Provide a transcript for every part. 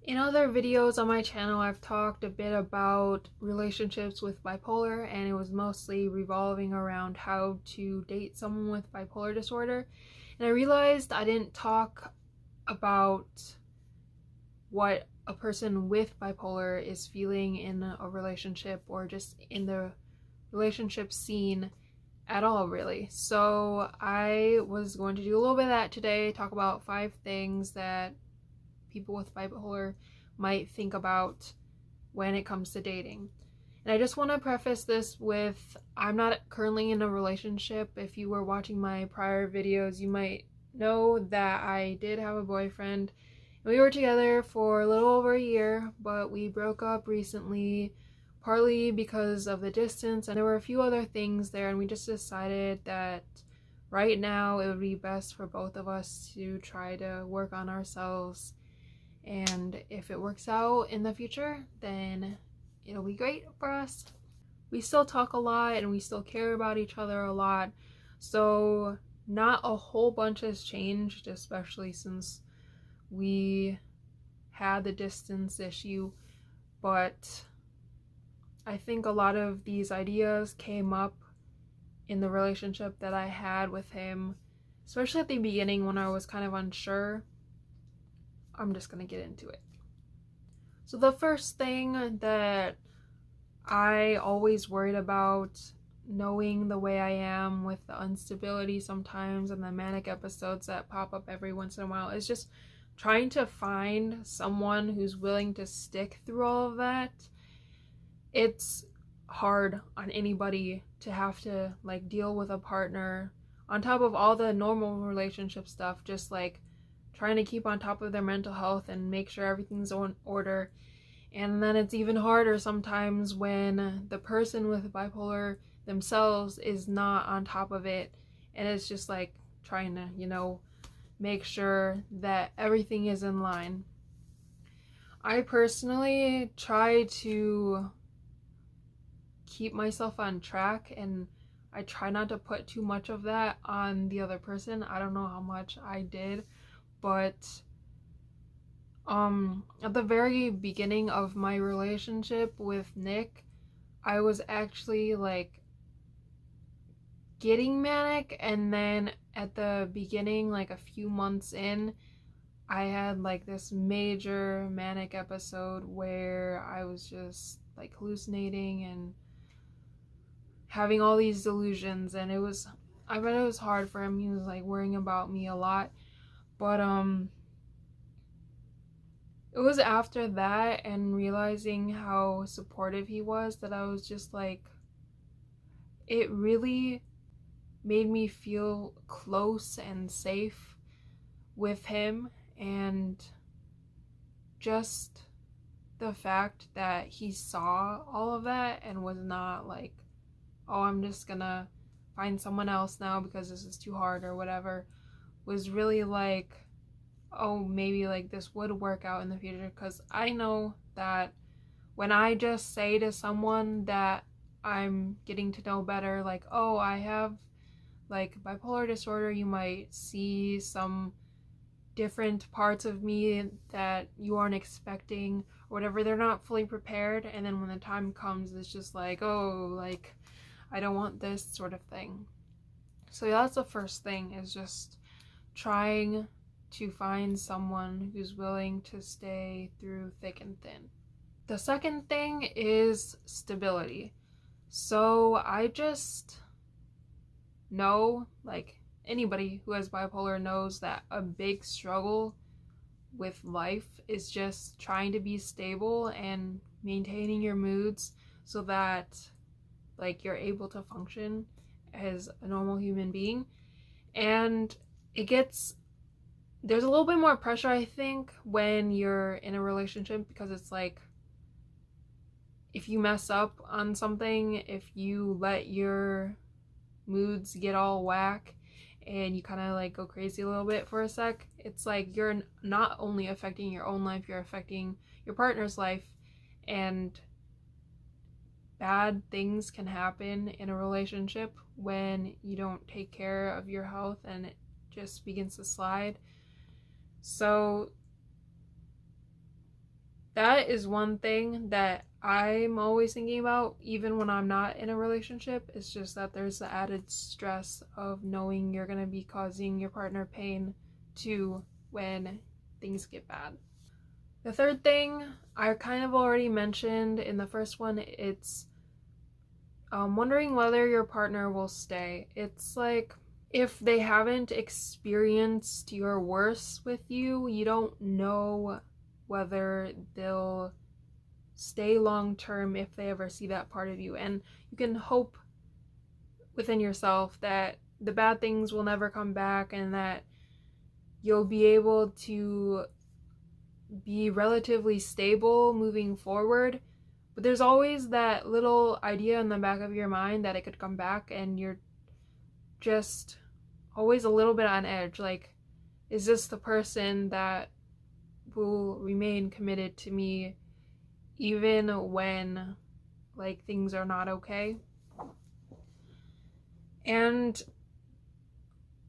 In other videos on my channel, I've talked a bit about relationships with bipolar, and it was mostly revolving around how to date someone with bipolar disorder. And I realized I didn't talk about what a person with bipolar is feeling in a relationship or just in the relationship scene at all, really. So I was going to do a little bit of that today, talk about 5 things that people with bipolar might think about when it comes to dating. And I just want to preface this with, I'm not currently in a relationship. If you were watching my prior videos, you might know that I did have a boyfriend. We were together for a little over a year, but we broke up recently, partly because of the distance, and there were a few other things there, and we just decided that right now it would be best for both of us to try to work on ourselves. And if it works out in the future, then it'll be great for us. We still talk a lot and we still care about each other a lot. So not a whole bunch has changed, especially since we had the distance issue. But I think a lot of these ideas came up in the relationship that I had with him, especially at the beginning when I was kind of unsure. I'm just gonna get into it. So the first thing that I always worried about, knowing the way I am with the instability sometimes and the manic episodes that pop up every once in a while, is just trying to find someone who's willing to stick through all of that. It's hard on anybody to have to deal with a partner on top of all the normal relationship stuff, just trying to keep on top of their mental health and make sure everything's in order. And then it's even harder sometimes when the person with bipolar themselves is not on top of it, and it's just trying to, make sure that everything is in line. I personally try to keep myself on track, and I try not to put too much of that on the other person. I don't know how much I did, but at the very beginning of my relationship with Nick, I was actually getting manic, and then at the beginning, a few months in, I had this major manic episode where I was just hallucinating and having all these delusions, and I bet it was hard for him. He was worrying about me a lot. But it was after that and realizing how supportive he was that I was just it really made me feel close and safe with him. And just the fact that he saw all of that and was not oh, I'm just gonna find someone else now because this is too hard or whatever, was really oh, maybe this would work out in the future. Because I know that when I just say to someone that I'm getting to know better, oh, I have bipolar disorder, you might see some different parts of me that you aren't expecting or whatever, they're not fully prepared, and then when the time comes, it's just oh, I don't want this sort of thing. So yeah, that's the first thing, is just trying to find someone who's willing to stay through thick and thin. The second thing is stability. So I just know, anybody who has bipolar knows that a big struggle with life is just trying to be stable and maintaining your moods so that you're able to function as a normal human being. And there's a little bit more pressure, I think, when you're in a relationship, because it's if you mess up on something, if you let your moods get all whack and you kind of go crazy a little bit for a sec, it's you're not only affecting your own life, you're affecting your partner's life, and bad things can happen in a relationship when you don't take care of your health and it just begins to slide. So that is one thing that I'm always thinking about, even when I'm not in a relationship. It's just that there's the added stress of knowing you're going to be causing your partner pain too when things get bad. The third thing I kind of already mentioned in the first one, it's wondering whether your partner will stay. It's like, if they haven't experienced your worst with you, you don't know whether they'll stay long term if they ever see that part of you. And you can hope within yourself that the bad things will never come back and that you'll be able to be relatively stable moving forward. But there's always that little idea in the back of your mind that it could come back, and you're just always a little bit on edge. Like, is this the person that will remain committed to me even when like things are not okay? And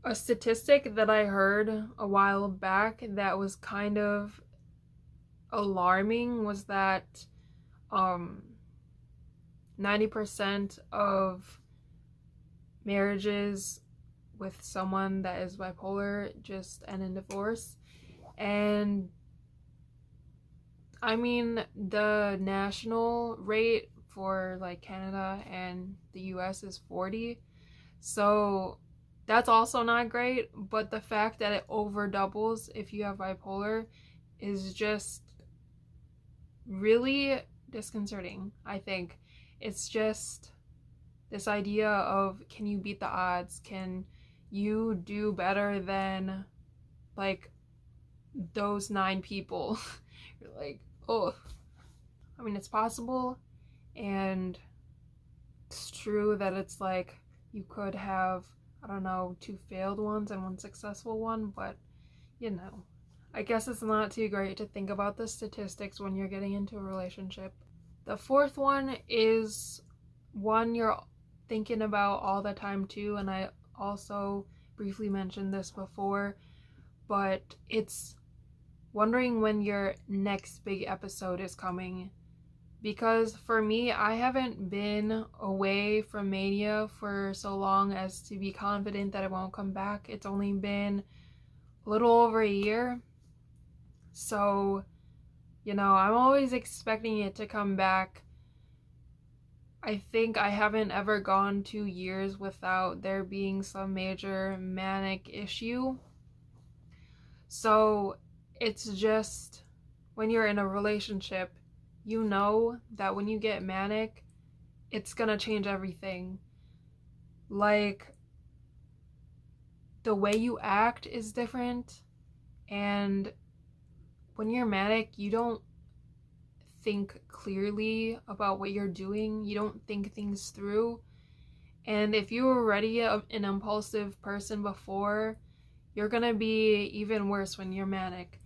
a statistic that I heard a while back that was kind of alarming was that 90% of marriages with someone that is bipolar just end in divorce. And I mean, the national rate for like Canada and the US is 40. So that's also not great, but the fact that it over doubles if you have bipolar is just really disconcerting, I think. It's just this idea of, can you beat the odds? Can you do better than like those 9 people? You're like, oh. I mean, it's possible, and it's true that it's like you could have, I don't know, 2 failed ones and 1 successful one, but you know, I guess it's not too great to think about the statistics when you're getting into a relationship. The fourth one is one you're thinking about all the time too, and I also briefly mentioned this before, but it's wondering when your next big episode is coming. Because for me, I haven't been away from mania for so long as to be confident that it won't come back. It's only been a little over a year. So, you know, I'm always expecting it to come back. I think I haven't ever gone 2 years without there being some major manic issue. So it's just, when you're in a relationship, you know that when you get manic, it's gonna change everything. Like, the way you act is different, and when you're manic, you don't think clearly about what you're doing. You don't think things through. And if you were already an impulsive person before, you're gonna be even worse when you're manic.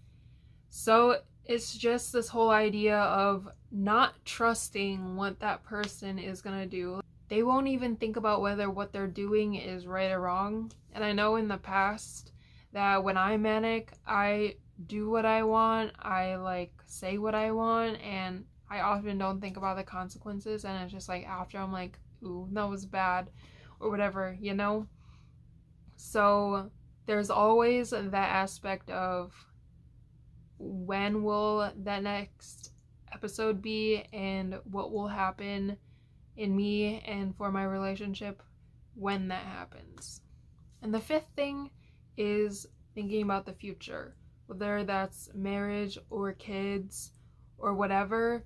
So it's just this whole idea of not trusting what that person is gonna do. They won't even think about whether what they're doing is right or wrong. And I know in the past that when I'm manic, I do what I want, I like say what I want, and I often don't think about the consequences, and it's just like after I'm like, ooh, that was bad, or whatever, you know? So there's always that aspect of, when will that next episode be, and what will happen in me and for my relationship when that happens. And the fifth thing is thinking about the future, whether that's marriage or kids or whatever.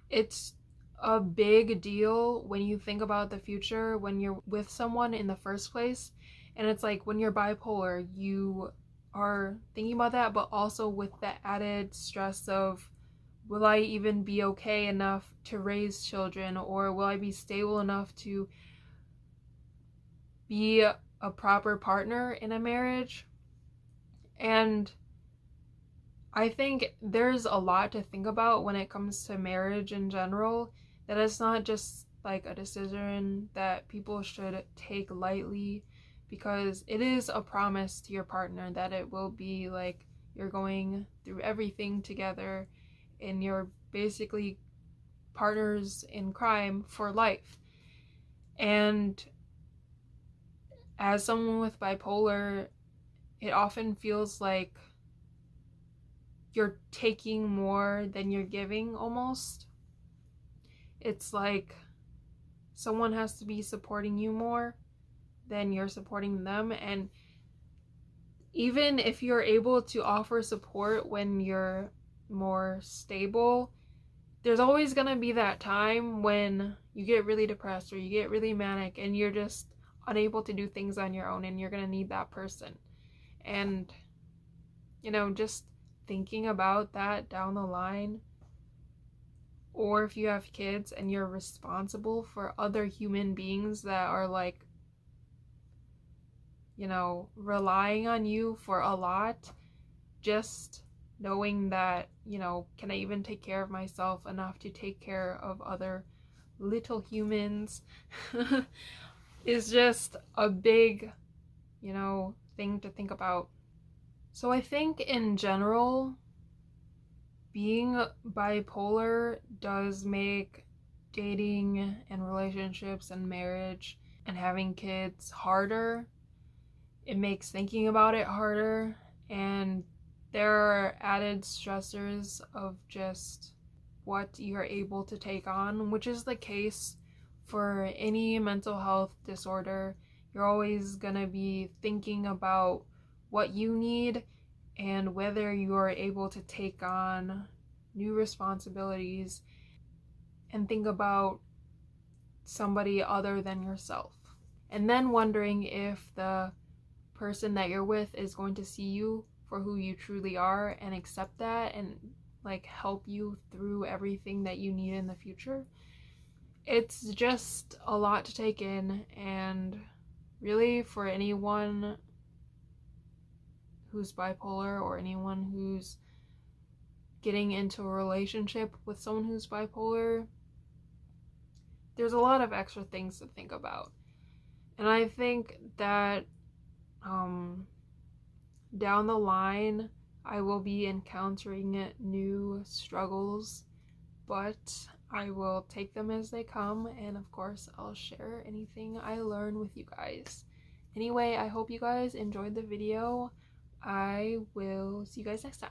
It's a big deal when you think about the future when you're with someone in the first place. And it's like, when you're bipolar, you are thinking about that, but also with the added stress of, will I even be okay enough to raise children, or will I be stable enough to be a proper partner in a marriage? And I think there's a lot to think about when it comes to marriage in general, that it's not just like a decision that people should take lightly, because it is a promise to your partner that it will be like you're going through everything together, and you're basically partners in crime for life. And as someone with bipolar, it often feels like you're taking more than you're giving almost. It's like someone has to be supporting you more than you're supporting them. And even if you're able to offer support when you're more stable, there's always going to be that time when you get really depressed or you get really manic and you're just unable to do things on your own, and you're going to need that person. And, you know, just thinking about that down the line, or if you have kids and you're responsible for other human beings that are like, you know, relying on you for a lot, just knowing that, you know, can I even take care of myself enough to take care of other little humans is just a big, you know, thing to think about. So I think in general, being bipolar does make dating and relationships and marriage and having kids harder. It makes thinking about it harder, and there are added stressors of just what you're able to take on, which is the case for any mental health disorder. You're always gonna be thinking about what you need and whether you are able to take on new responsibilities and think about somebody other than yourself. And then wondering if the person that you're with is going to see you for who you truly are and accept that and like help you through everything that you need in the future. It's just a lot to take in, and really for anyone who's bipolar or anyone who's getting into a relationship with someone who's bipolar, there's a lot of extra things to think about. And I think that down the line I will be encountering new struggles, but I will take them as they come, and of course I'll share anything I learn with you guys. Anyway, I hope you guys enjoyed the video. I will see you guys next time.